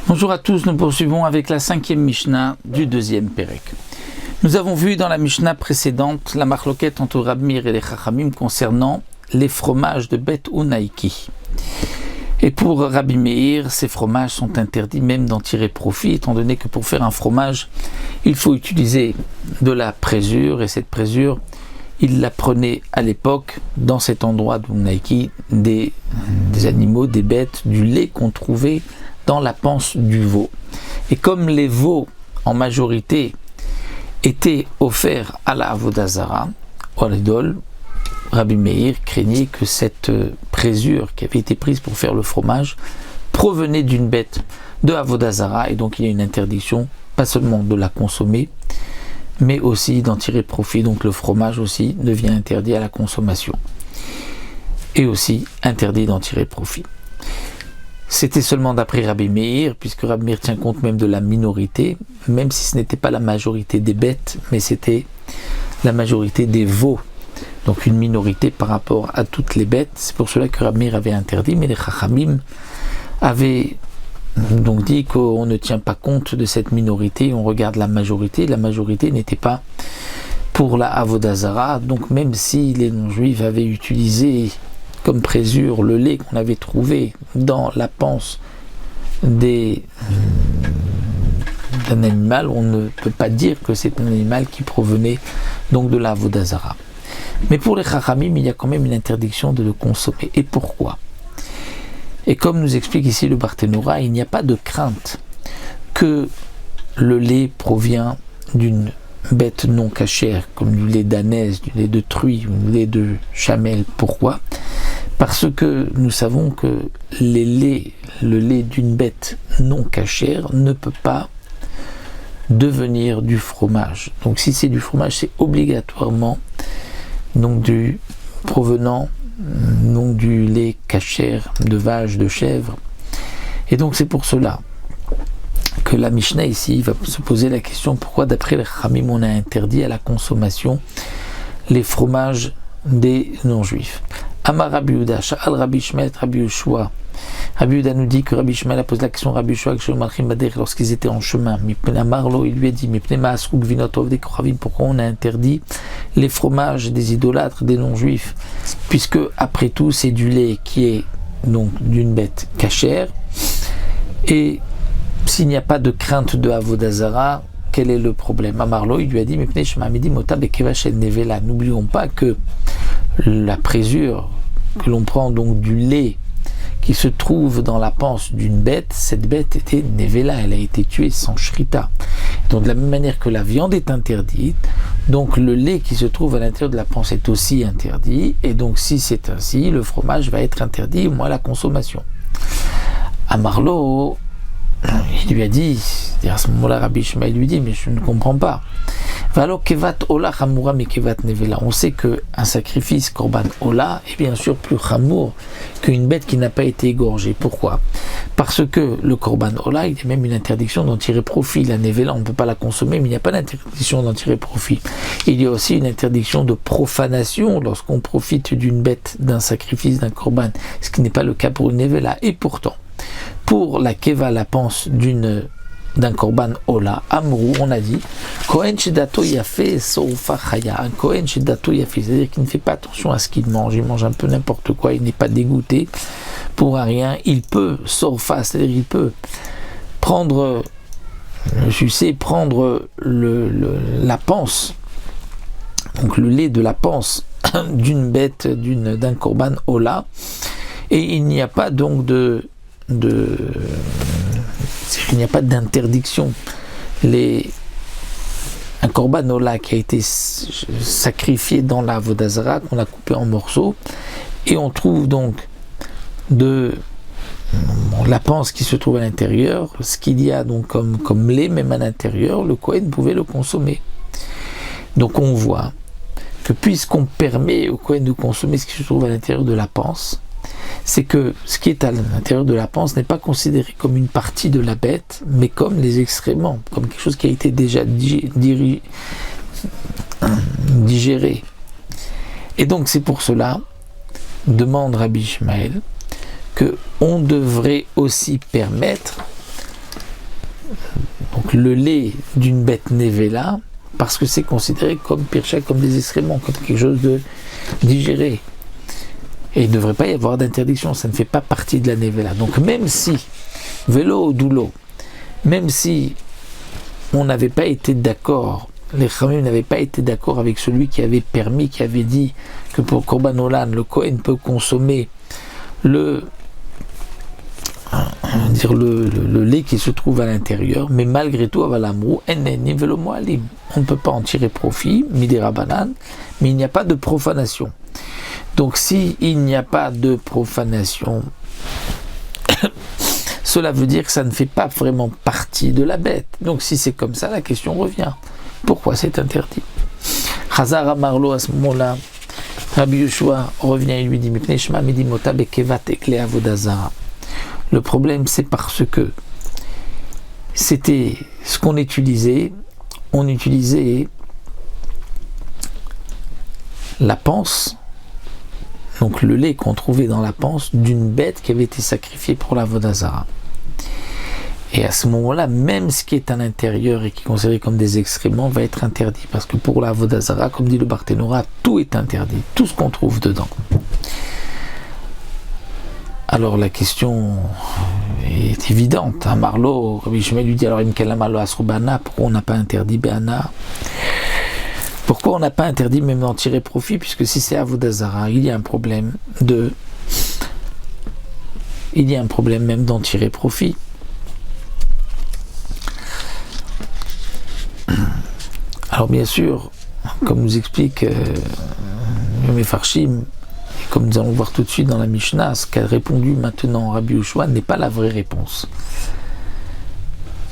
Bonjour à tous, nous poursuivons avec la 5e Mishnah du 2e Pérek. Nous avons vu dans la Mishnah précédente la marloquette entre Rabbi Meir et les Chachamim concernant les fromages de bête ou naïki. Et pour Rabbi Meir, ces fromages sont interdits même d'en tirer profit, étant donné que pour faire un fromage, il faut utiliser de la présure, et cette présure, il la prenait à l'époque dans cet endroit de naïki des animaux, des bêtes, du lait qu'on trouvait dans la panse du veau. Et comme les veaux, en majorité, étaient offerts à la Avodah Zara, ou à l'idole, Rabbi Meir craignait que cette présure qui avait été prise pour faire le fromage provenait d'une bête de Avodah Zara, et donc il y a une interdiction, pas seulement de la consommer, mais aussi d'en tirer profit. Donc le fromage aussi devient interdit à la consommation, et aussi interdit d'en tirer profit. C'était seulement d'après Rabbi Meir, puisque Rabbi Meir tient compte même de la minorité, même si ce n'était pas la majorité des bêtes, mais c'était la majorité des veaux. Donc une minorité par rapport à toutes les bêtes. C'est pour cela que Rabbi Meir avait interdit, mais les Chachamim avaient donc dit qu'on ne tient pas compte de cette minorité, on regarde la majorité. La majorité n'était pas pour la Avodah Zara, donc même si les non-juifs avaient utilisé comme présure le lait qu'on avait trouvé dans la panse d'un animal, on ne peut pas dire que c'est un animal qui provenait donc de la Avodah Zara. Mais pour les Chachamim, il y a quand même une interdiction de le consommer. Et pourquoi ? Et comme nous explique ici le Barthénora, il n'y a pas de crainte que le lait provient d'une bête non cachère, comme du lait d'ânesse, du lait de truie ou du lait de chamelle. Pourquoi ? Parce que nous savons que le lait d'une bête non cachère ne peut pas devenir du fromage. Donc si c'est du fromage, c'est obligatoirement donc provenant donc du lait cachère de vache, de chèvre. Et donc c'est pour cela que la Mishnah ici va se poser la question pourquoi d'après les Chachamim on a interdit à la consommation les fromages des non-juifs. Amar Rabbi Yehuda, Sha'al Rabbi Ishmael Rabbi Yoshua. Rabbi Yehuda nous dit que Rabbi Ishmael a posé la question à Rabbi Yoshua lorsqu'ils étaient en chemin. Amarlo, il lui a dit pourquoi on a interdit les fromages des idolâtres, des non-juifs, puisque après tout c'est du lait qui est donc d'une bête cachère, et s'il n'y a pas de crainte de Avodah Zara, quel est le problème? Amarlo, il lui a dit n'oublions pas que la présure que l'on prend donc du lait qui se trouve dans la panse d'une bête, cette bête était nevela, elle a été tuée sans shrita. Donc de la même manière que la viande est interdite, donc le lait qui se trouve à l'intérieur de la panse est aussi interdit, et donc si c'est ainsi, le fromage va être interdit, au moins la consommation. Amarlo, il lui a dit, à ce moment-là, Rabbi Ishmael lui dit, mais je ne comprends pas. On sait qu'un sacrifice korban ola est bien sûr plus chamour qu'une bête qui n'a pas été égorgée. Pourquoi ? Parce que le korban ola, il y a même une interdiction d'en tirer profit. La nevela, on ne peut pas la consommer, mais il n'y a pas d'interdiction d'en tirer profit. Il y a aussi une interdiction de profanation lorsqu'on profite d'une bête, d'un sacrifice, d'un korban, ce qui n'est pas le cas pour une nevela. Et pourtant, pour la keva, la panse d'un korban ola, amrou, on a dit kohen shedato yafe soufa chaya, un kohen shedato yafe, c'est-à-dire qu'il ne fait pas attention à ce qu'il mange, il mange un peu n'importe quoi, il n'est pas dégoûté pour rien, il peut soufa, c'est-à-dire il peut prendre la panse, donc le lait de la panse d'une bête, d'un korban ola, et il n'y a pas donc il n'y a pas d'interdiction. Un korban ola qui a été sacrifié dans la Avodah Zara, qu'on a coupé en morceaux, et on trouve donc la panse qui se trouve à l'intérieur, ce qu'il y a donc comme lait même à l'intérieur, le Kohen pouvait le consommer. Donc on voit que puisqu'on permet au Kohen de consommer ce qui se trouve à l'intérieur de la panse, c'est que ce qui est à l'intérieur de la panse n'est pas considéré comme une partie de la bête, mais comme les excréments, comme quelque chose qui a été déjà digéré. Et donc c'est pour cela, demande Rabbi Ishmael, qu'on devrait aussi permettre donc le lait d'une bête nevela, parce que c'est considéré comme pircha, comme des excréments, comme quelque chose de digéré. Et il ne devrait pas y avoir d'interdiction, ça ne fait pas partie de la nevela. Donc même si, vélo ou doulo, même si on n'avait pas été d'accord, les Khamim n'avaient pas été d'accord avec celui qui avait permis, qui avait dit que pour Korban Olam, le Kohen peut consommer le lait qui se trouve à l'intérieur, mais malgré tout, on ne peut pas en tirer profit, midera banane, mais il n'y a pas de profanation. Donc s'il n'y a pas de profanation, cela veut dire que ça ne fait pas vraiment partie de la bête. Donc si c'est comme ça, la question revient. Pourquoi c'est interdit? Chazar Amarlo, à ce moment-là, Rabbi Yoshua revient et lui dit le problème, c'est parce que c'était ce qu'on utilisait, on utilisait la panse, donc le lait qu'on trouvait dans la panse d'une bête qui avait été sacrifiée pour la Vodazara. Et à ce moment-là, même ce qui est à l'intérieur et qui est considéré comme des excréments va être interdit. Parce que pour la Vodazara, comme dit le Barthénora, tout est interdit, tout ce qu'on trouve dedans. Alors la question est évidente. À Marlo, Rabbi Shmuel lui dit alors pourquoi on n'a pas interdit Béana? Pourquoi on n'a pas interdit même d'en tirer profit? Puisque si c'est Avodazara, il y a un problème même d'en tirer profit. Alors bien sûr, comme nous explique Yom Farshim, et comme nous allons voir tout de suite dans la Mishnah, ce qu'a répondu maintenant Rabbi Yoshua n'est pas la vraie réponse.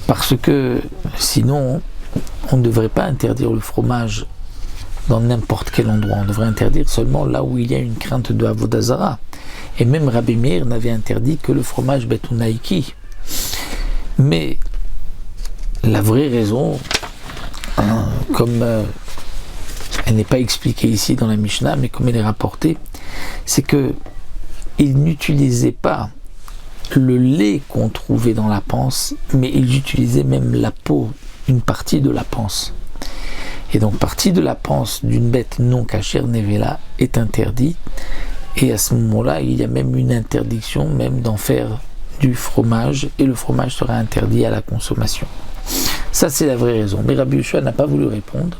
Parce que sinon, on ne devrait pas interdire le fromage dans n'importe quel endroit. On devrait interdire seulement là où il y a une crainte de Avodazara. Et même Rabbi Meir n'avait interdit que le fromage betunaiki. Mais la vraie raison, comme elle n'est pas expliquée ici dans la Mishnah, mais comme elle est rapportée, c'est que ils n'utilisaient pas le lait qu'on trouvait dans la panse, mais ils utilisaient même la peau, une partie de la panse. Et donc partie de la panse d'une bête non cachère nevela est interdite, et à ce moment-là il y a même une interdiction même d'en faire du fromage, et le fromage sera interdit à la consommation. Ça c'est la vraie raison, mais Rabbi Yoshua n'a pas voulu répondre,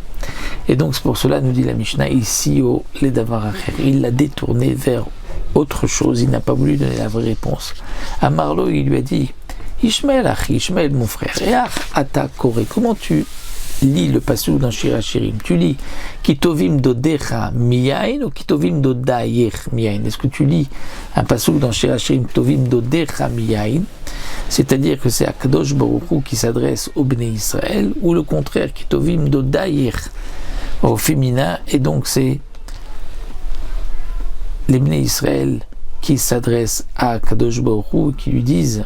et donc c'est pour cela, nous dit la Mishnah, ici au Ledavar Acher, il l'a détourné vers autre chose, il n'a pas voulu donner la vraie réponse. À Marlo, il lui a dit, Ishmael Achi, Ishmael mon frère, Ata Koré, comment tu lis le passage dans Shir HaShirim? Tu lis Kitovim dodecha miyain ou Kitovim dodayech miyain? Est-ce que tu lis un passage dans Shir HaShirim Kitovim dodecha miyain, c'est-à-dire que c'est Akadosh Baruch Hu qui s'adresse au Bnei Israël, ou le contraire, Kitovim dodayech au féminin, et donc c'est les Bnei Israël qui s'adressent à Akadosh Baruch Hu, qui lui disent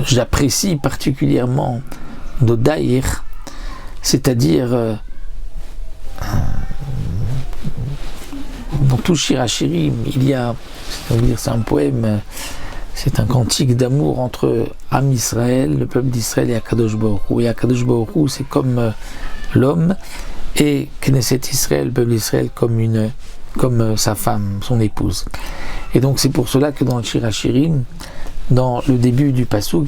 j'apprécie particulièrement Dodaïr, c'est-à-dire dans tout Shir HaShirim, il y a, c'est un poème, c'est un cantique d'amour entre Am Israël, le peuple d'Israël, et Akadosh Baruch Hu. Et Akadosh Baruch Hu, c'est comme l'homme, et Knesset Israël, le peuple d'Israël, comme sa femme, son épouse. Et donc c'est pour cela que dans le Shir HaShirim, dans le début du Pasuk,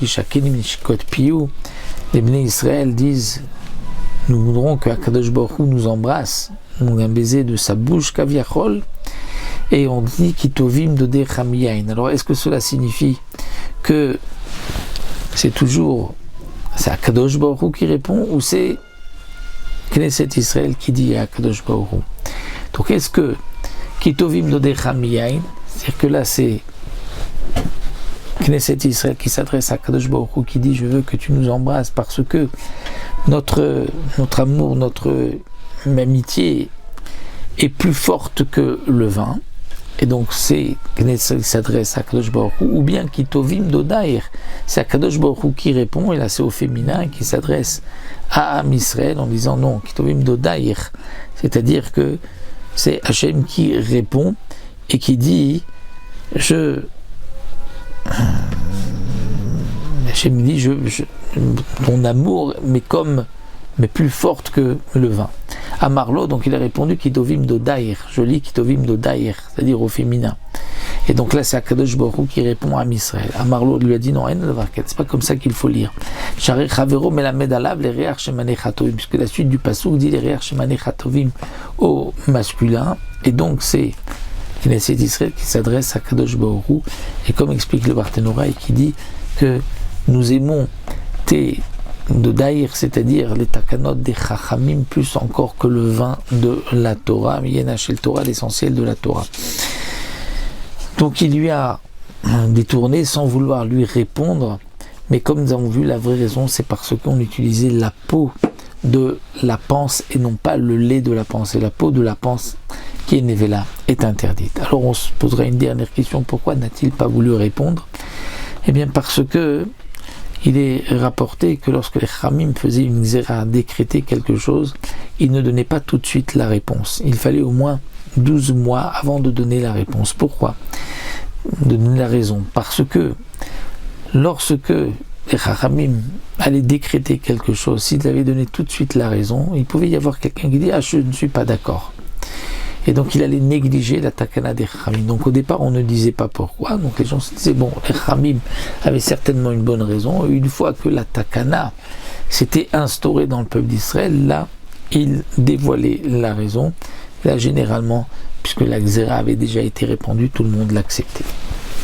les Bnei Israël disent, nous voudrons que Akadosh Baruch Hu nous embrasse, donc un baiser de sa bouche, kaviachol, et on dit Kitovim dodecha miyain. Alors est-ce que cela signifie que c'est Akadosh Baruch Hu qui répond, ou c'est Knesset Israël qui dit à Akadosh Baruch Hu? Donc est-ce que Kitovim dodecha miyain, c'est-à-dire que là c'est Knesset Israël qui s'adresse à Kadosh Baruch Hu, qui dit je veux que tu nous embrasses parce que notre amour, notre amitié est plus forte que le vin, et donc c'est Knesset qui s'adresse à Kadosh Baruch Hu, ou bien Kitovim dodair, c'est à Kadosh Baruch Hu qui répond, et là c'est au féminin qui s'adresse à Am Israël en disant non, Kitovim dodair, c'est-à-dire que c'est Hachem qui répond et qui dit Hachem dit, ton amour, mais plus forte que le vin. À Marlo, donc il a répondu Kitovim Dodaïr, je lis Kitovim Dodaïr, c'est-à-dire au féminin. Et donc là, c'est Akadosh Baruch Hu qui répond à Israël. À Marlo lui a dit non, c'est pas comme ça qu'il faut lire. Charé Chavero Melamed Alav les Reach Shemane Chatovim, puisque la suite du passouk dit les Reach Shemane Chatovim au masculin, et donc c'est Knesset Israël qui s'adresse à Akadosh Baruch Hu, et comme explique le Barthénoraï qui dit que nous aimons tes de Daïr, c'est-à-dire les takanot des Chachamim, plus encore que le vin de la Torah, Yena Shel Torah, l'essentiel de la Torah. Donc il lui a détourné sans vouloir lui répondre, mais comme nous avons vu, la vraie raison, c'est parce qu'on utilisait la peau de la panse et non pas le lait de la panse. Et la peau de la panse, qui est Nevela, est interdite. Alors on se posera une dernière question, pourquoi n'a-t-il pas voulu répondre? Eh bien parce que il est rapporté que lorsque les Khamim faisaient une zéra, décréter quelque chose, ils ne donnaient pas tout de suite la réponse. Il fallait au moins 12 mois avant de donner la réponse. Pourquoi? De donner la raison. Parce que lorsque les Khamim allaient décréter quelque chose, s'ils avaient donné tout de suite la raison, il pouvait y avoir quelqu'un qui dit « Ah, je ne suis pas d'accord ». Et donc il allait négliger la takana des Khamim. Donc au départ on ne disait pas pourquoi, donc les gens se disaient bon, les Khamim avaient certainement une bonne raison, et une fois que la takana s'était instaurée dans le peuple d'Israël, là il dévoilait la raison, là généralement, puisque la xéra avait déjà été répandue, tout le monde l'acceptait.